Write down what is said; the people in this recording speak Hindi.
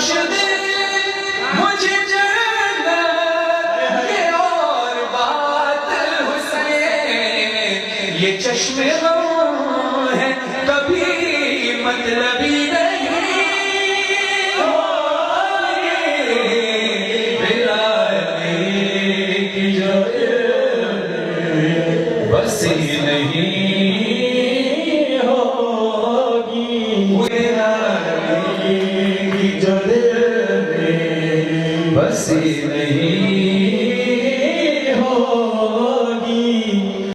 बख्श दे मुझे जन्नत ये और बात हुसैन ये चश्मे गम है कभी मतलबी नहीं बिलाने की जो बसी नहीं होगी बिलाने की जो बसी नहीं